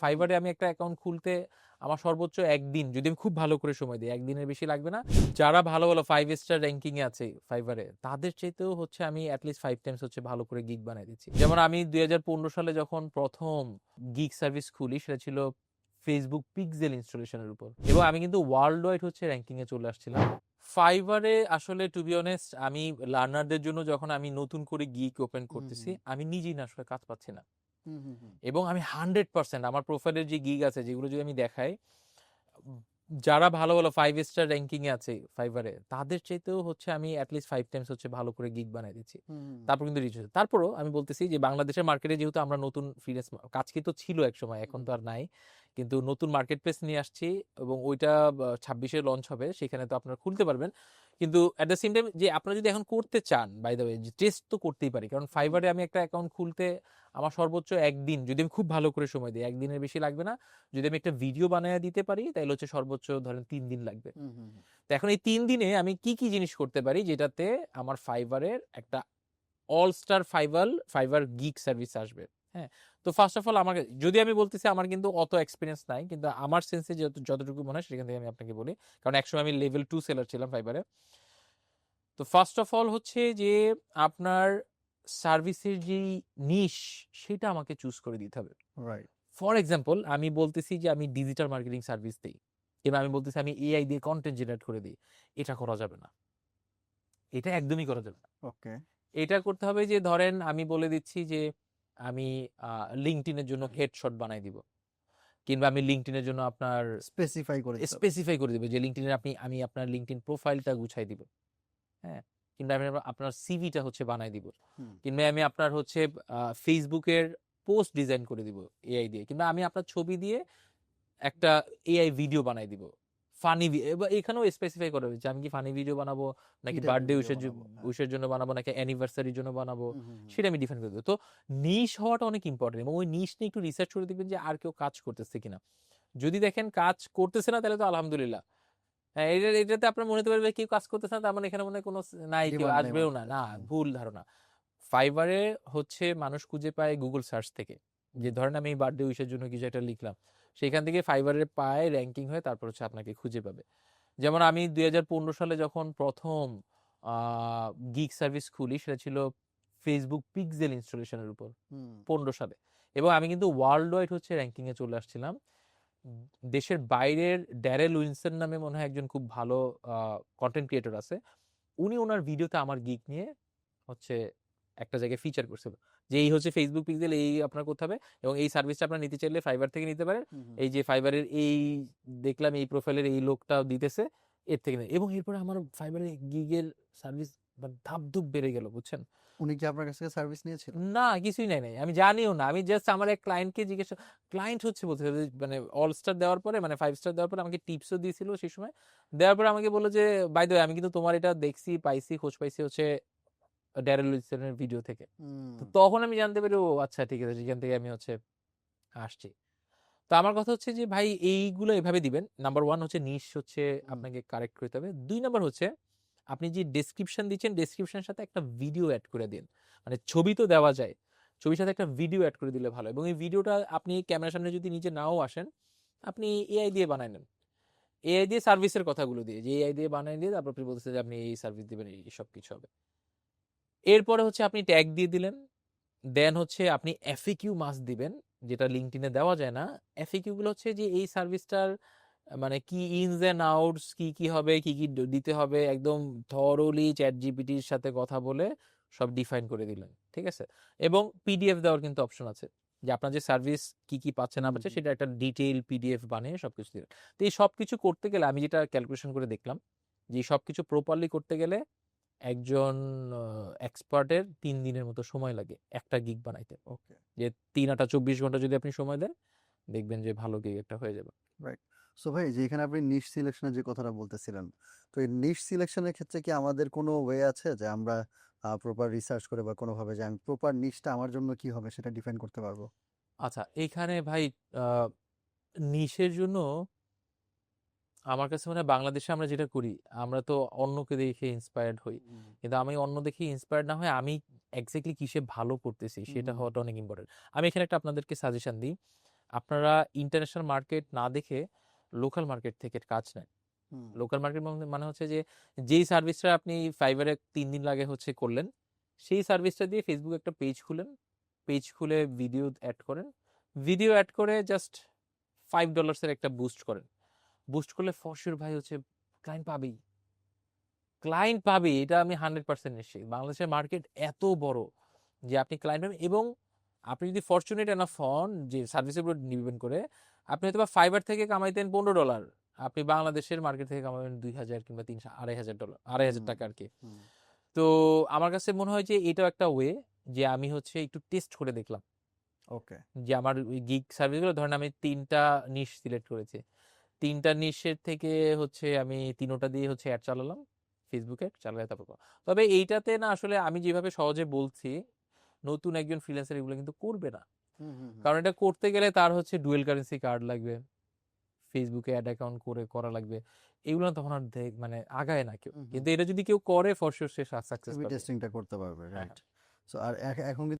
ফাইবারে আমি একটা অ্যাকাউন্ট খুলতে আমার সর্বোচ্চ একদিন, যদি আমি খুব ভালো করে সময় দিই, একদিনের বেশি লাগবে না। যারা ভালো ভালো 5 স্টার র্যাঙ্কিং এ আছে ফাইবারে, তাদের চাইতেও হচ্ছে আমি অ্যাটলিস্ট 5 টাইমস হচ্ছে ভালো করে গিগ বানাই দিচ্ছি। যেমন আমি 2015 সালে যখন প্রথম গিগ সার্ভিস খুলি, সেটা ছিল ফেসবুক পিক্সেল ইনস্টলেশনের উপর, এবং আমি কিন্তু ওয়ার্ল্ড ওয়াইড হচ্ছে র্যাঙ্কিং এ চলে আসছিলাম। ফাইবারে আসলে টু বি অনেস্ট, আমি লার্নারদের জন্য যখন আমি নতুন করে গিগ ওপেন করতেছি, আমি নিজেই না আসলে কাজ পাচ্ছি না। এবং আমি 100% আমার প্রোফাইলের যে গিগ আছে, যেগুলো যদি আমি দেখাই, যারা ভালো ভালো 5 স্টার র্যাঙ্কিং এ আছে ফাইবারে, তাদের চাইতেও হচ্ছে আমি অ্যাটলিস্ট 5 টাইমস হচ্ছে ভালো করে গিগ বানাই দিচ্ছি। তারপর কিন্তু রিচ হচ্ছে। তারপরও আমি বলতেছি যে বাংলাদেশের মার্কেটে যেহেতু আমরা নতুন ফ্রিল্যান্স কাজ কিন্তু ছিল এক সময়, এখন তো আর নাই, কিন্তু নতুন মার্কেট প্লেস নিয়ে আসছি, এবং ওইটা 26-এ লঞ্চ হবে, সেখানে তো আপনারা খুলতে পারবেন। কিন্তু অ্যাট দ্য সেম টাইম, যে আপনারা যদি এখন করতে চান, বাই দ্য ওয়ে, টেস্ট তো করতেই পারি, কারণ ফাইবারে আমি একটা অ্যাকাউন্ট খুলতে আমার সর্বোচ্চ একদিন, যদি আমি খুব ভালো করে সময় দিই, একদিনের বেশি লাগবে না। যদি আমি একটা ভিডিও বানিয়ে দিতে পারি, তাহলে হচ্ছে সর্বোচ্চ ধরেন 3 দিন লাগবে। তো এখন এই 3 দিনে আমি কি কি জিনিস করতে পারি যেটাতে আমার ফাইবারের একটা all star fibre gig service আসবে। হ্যাঁ, তো ফার্স্ট অফ অল, আমার যদি আমি বলতেছি, আমার কিন্তু অত এক্সপিরিয়েন্স নাই, কিন্তু আমার সেন্সে যতটুকু মনে হয় সেখান থেকে আমি আপনাকে বলি, কারণ একসময় আমি লেভেল 2 সেলার ছিলাম ফাইবারে। তো ফার্স্ট অফ অল হচ্ছে যে আপনার সার্ভিসের যেই নিশ, সেটা আমাকে চুজ করে দিতে হবে। রাইট। ফর এক্সাম্পল, আমি বলতেছি যে আমি ডিজিটাল মার্কেটিং সার্ভিস দিই, এবার আমি বলতেছি আমি এআই দিয়ে কন্টেন্ট জেনারেট করে দিই। এটা করা যাবে না, এটা একদমই করা যাবে না। ওকে। এটা করতে হবে যে, ধরেন আমি বলে দিচ্ছি যে আমি লিঙ্কডইনের জন্য হেডশট বানাই দিব, কিংবা আমি লিঙ্কডইনের জন্য আপনার স্পেসিফাই করে দিতে হবে। স্পেসিফাই করে দিব যে লিঙ্কডইনের আমি আপনার লিঙ্কডইন প্রোফাইলটা গুছাই দিব। হ্যাঁ, কিংবা আমি আপনার সিভিটা হচ্ছে বানাই দিব, কিংবা আমি আপনার হচ্ছে ফেসবুকের পোস্ট ডিজাইন করে দিব এআই দিয়ে, কিংবা আমি আপনার ছবি দিয়ে একটা এআই ভিডিও বানাই দিব, ফানি। এবার এখানেও স্পেসিফাই করা হয়েছে আমি কি ফানি ভিডিও বানাবো, নাকি কি টাইপের বার্থডে ভিডিও বানাবো? হ্যাঁ। উইশের জন্য বানাবো, নাকি অ্যানিভার্সারির জন্য বানাবো, হুম, হুম, হুম। সেটা আমি ডিফাইন করে দেবো। তো নিশ হওয়াটা অনেক ইম্পর্টেন্ট, এবং ওই নিশ নিয়ে একটু রিসার্চ করে দেখবেন যে আর কেউ কাজ করতেছে কিনা। যদি দেখেন কাজ করতেছে না, তাহলে তো আলহামদুলিল্লাহ। হ্যাঁ, এটাতে আপনার মনে হতে পারবে কেউ কাজ করতেছে না, তার মানে এখানে মনে হয় কোনো নাই, কেউ ডিমান্ড নেই আসবেও না। মার্কেটে। না, হুম, ভুল ধারণা। ফাইবারে হচ্ছে মানুষ খুঁজে পায় গুগল সার্চ থেকে, যে হুম। ধরেন আমি বার্থডে উইশের জন্য কিছু একটা লিখলাম, সেখান থেকে ফাইবারের পায় র্যাঙ্কিং হয়ে তারপর হচ্ছে আপনাকে খুঁজে পাবে। যেমন আমি 2015 সালে যখন প্রথম গিগ সার্ভিস খুলি, সেটা ছিল ফেসবুক পিক্সেল ইনস্টলেশনের উপর, 15 সালে, এবং আমি কিন্তু ওয়ার্ল্ড ওয়াইড হচ্ছে র্যাঙ্কিং এ চলে আসছিলাম। দেশের বাইরের ড্যারেল উইনসন নামে মনে হয় একজন খুব ভালো কন্টেন্ট ক্রিয়েটর আছে, উনি ওনার ভিডিওতে আমার গিগ নিয়ে হচ্ছে একটা জায়গায় ফিচার করছিল, যে এই হচ্ছে ফেসবুক পিক্সেল, এই আপনার করতে হবে, এবং এই সার্ভিসটা আপনার নিতে চাইলে ফাইবার থেকে নিতে পারেন। এই যে ফাইবারের এই দেখলাম এই প্রোফাইলের এই লোকটা দিতেছে, এর থেকে নেন। এবং এরপরে আমার ফাইবারের গিগের সার্ভিস ধাপ ধুপ বেড়ে গেল, বুঝছেন। উনি কি আপনার কাছ থেকে সার্ভিস নিয়েছিল? না, কিছুই নাই, আমি জানিও না, আমি জাস্ট আমার এক ক্লায়েন্টকে জিজ্ঞেস, ক্লায়েন্ট হচ্ছে বলতে হবে, মানে অল স্টার দেওয়ার পরে, মানে 5 স্টার দেওয়ার পরে আমাকে টিপসও দিয়েছিল সেই সময়। দেওয়ার পরে আমাকে বললো যে, বাই দ্য ওয়ে, আমি কিন্তু তোমার এটা দেখছি, পাইছি, খোঁজ পাইছি হচ্ছে ড্যারেল উইলসনের ভিডিও থেকে। তো তখন আমি জানতে পারি, ও আচ্ছা ঠিক আছে, সেখান থেকে আমি হচ্ছে আসছি। তো আমার কথা হচ্ছে যে ভাই, এইগুলো এভাবে দিবেন। নাম্বার 1 হচ্ছে নিশ হচ্ছে আপনাকে কারেক্ট করতে হবে। 2 নাম্বার হচ্ছে আপনি যে ডেসক্রিপশন দিচ্ছেন, ডেসক্রিপশনের সাথে একটা ভিডিও অ্যাড করে দিন। মানে ছবি তো দেওয়া যায়, ছবির সাথে একটা ভিডিও অ্যাড করে দিলে ভালো। এবং এই ভিডিওটা আপনি ক্যামেরার সামনে যদি নিজে নাও আসেন, আপনি এআই দিয়ে বানায় নেন। এআই দিয়ে সার্ভিসের কথাগুলো দিয়ে, যে এআই দিয়ে বানায় দিয়ে তারপর আপনি বলতেছে যে আপনি এই সার্ভিস দিবেন, এই সব কিছু হবে। এরপরে হচ্ছে আপনি ট্যাগ দিয়ে দিলেন। দেন হচ্ছে আপনি এফএকিউ মাস্ট দিবেন, যেটা লিঙ্কডইনে দেওয়া যায় না। এফএকিউ গুলো হচ্ছে যে এই সার্ভিসটার মানে কি ইনস এন্ড আউটস, কি কি হবে, কি কি দিতে হবে, একদম থরোলি চ্যাট জিপিটির সাথে কথা বলে সব ডিফাইন করে দিলেন, ঠিক আছে। এবং পিডিএফ দেওয়ার কিন্তু অপশন আছে, যে আপনার যে সার্ভিস কি কি পাচ্ছে না পাচ্ছে, সেটা একটা ডিটেইল পিডিএফ বানিয়ে সবকিছু দিলেন। তো এই সবকিছু করতে গেলে আমি যেটা ক্যালকুলেশন করে দেখলাম, যে সবকিছু প্রপারলি করতে গেলে একজন এক্সপার্টের 3 দিনের মতো সময় লাগে একটা গিগ বানাইতে। ওকে। যে 3 8 24 ঘন্টা যদি আপনি সময় দেন, দেখবেন যে ভালো গিগ একটা হয়ে যাবে। রাইট। সো ভাই, যে এখানে আপনি নিশ সিলেকশনের যে কথাটা বলতেছিলেন, তো এই নিশ সিলেকশনের ক্ষেত্রে কি আমাদের কোনো ওয়ে আছে যে আমরা প্রপার রিসার্চ করে বা কোনোভাবে যে আমি প্রপার নিশটা আমার জন্য কি হবে সেটা ডিফাইন করতে পারবো? আচ্ছা, এইখানে ভাই নিশের জন্য আমার কাছে মনে হয় বাংলাদেশে আমরা যেটা করি, আমরা তো অন্যকে দেখে ইন্সপায়ার্ড হই, কিন্তু আমি অন্য দেখে ইন্সপায়ার্ড না হয়ে আমি এক্স্যাক্টলি কিসে ভালো করতেছি সেটা হওয়াটা অনেক ইম্পর্টেন্ট। আমি এখানে একটা আপনাদেরকে সাজেশন দিই। আপনারা ইন্টারন্যাশনাল মার্কেট না দেখে লোকাল মার্কেট থেকে কাজ নেন। হুম, লোকাল মার্কেট মানে হচ্ছে যে যেই সার্ভিসটা আপনি ফাইবারে 3 দিন লাগে হচ্ছে করলেন, সেই সার্ভিসটা দিয়ে ফেসবুকে একটা পেজ খুলেন, পেজ খুলে ভিডিও অ্যাড করেন, ভিডিও অ্যাড করে জাস্ট $5 এর একটা বুস্ট করেন, বুস্ট করলে ফর শিওর ভাই হচ্ছে ক্লায়েন্ট পাবেই, ক্লায়েন্ট পাবে, এটা আমি 100% নিশ্চিত। বাংলাদেশের মার্কেট এত বড় যে আপনি ক্লায়েন্ট পাবেন, এবং আপনি যদি ফরচুনেট এনাফ হন যে সার্ভিসের উপর ডিপেন্ড করে আপনি হয়তো বা ফাইবার থেকে কামাইতেন $15, আপনি বাংলাদেশের মার্কেট থেকে কামাবেন 2000 কিংবা 300, $2500, হুম, টাকা আর কি। হুম, তো আমার কাছে মনে হয় যে এটাও একটা ওয়ে, যে আমি হচ্ছে একটু টেস্ট করে দেখলাম ওকে, যে আমার ওই গিগ সার্ভিসগুলো, ধরেন আমি 3টা নিশ সিলেক্ট করেছি, 3টা নিশের থেকে হচ্ছে আমি 3টা দিয়ে হচ্ছে অ্যাড চালালাম, ফেসবুকে অ্যাড চালালে তারপর তবে এইটাতে না আসলে আমি যেভাবে সহজে বলছি, নতুন একজন ফ্রিল্যান্সার এগুলো কিন্তু করবে না। হুম, হুম, হুম, কারণ এটা করতে গেলে তার হচ্ছে ডুয়েল কারেন্সি কার্ড লাগবে, ফেসবুকে অ্যাড অ্যাকাউন্ট করে করা লাগবে, এগুলো না তখন আর মানে আগায় না কেউ, হুম, হুম। কিন্তু এটা যদি কেউ করে ফর শিওর সে সাকসেস এবি পাবে। টেস্টিংটা করতে পারবে, হ্যাঁ। রাইট। সো আর এখন